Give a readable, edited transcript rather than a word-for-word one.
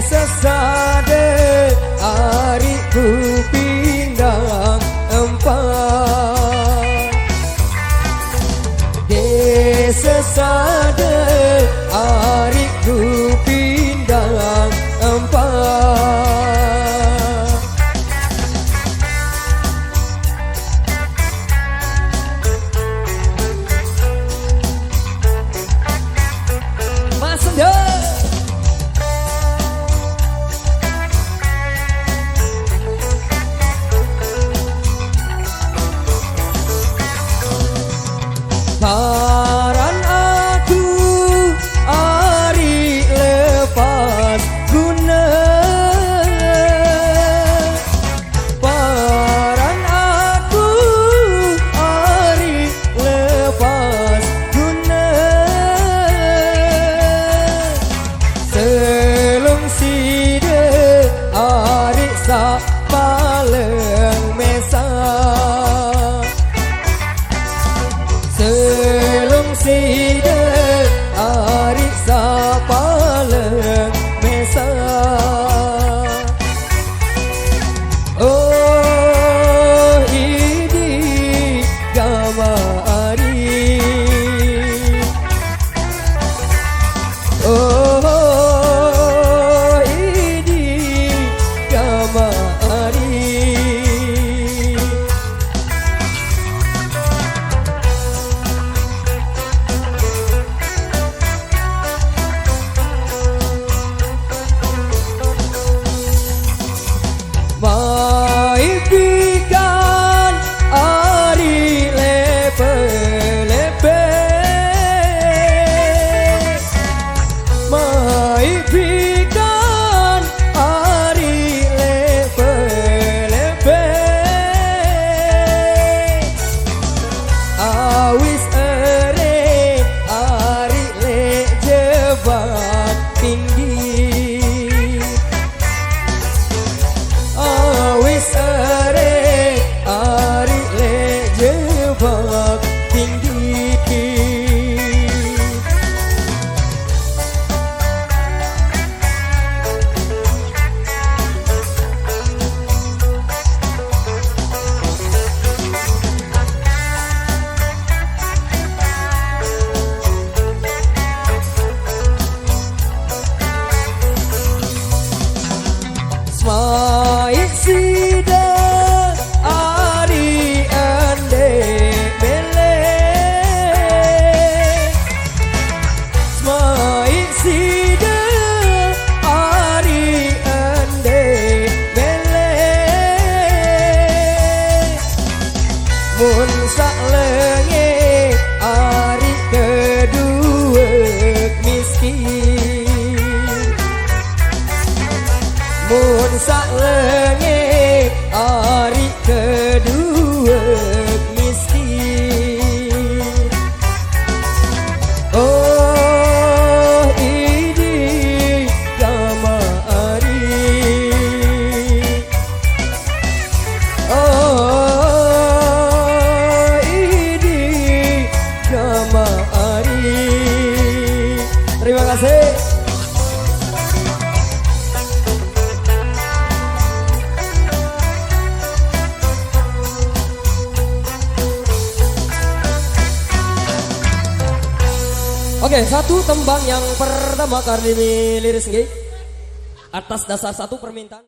Sesade hari ku pindah empat. Sesade hari ku pindah empat. Mas Senja. Paran aku hari lepas guna. Paran aku hari lepas guna. Selung sida hari sak paleng mesa. Selung sida hari sapaleng mesa. Oh ini gamari. Oh ini gamari. Maipikan hari lepe-lepe. Maipikan hari lepe-lepe. Awis ere hari le jebak tinggi. Awis ere hari le jebak tinggi. Smai sida hari ande bele. Smai sida hari ande bele. Mun salenge hari kedua miskin. Mun salenge hari kedua miskin. Oh ini gamari. Oh ini gamari. Terima kasih. Oke, satu tembang yang pertama kali liris nggih atas dasar satu permintaan.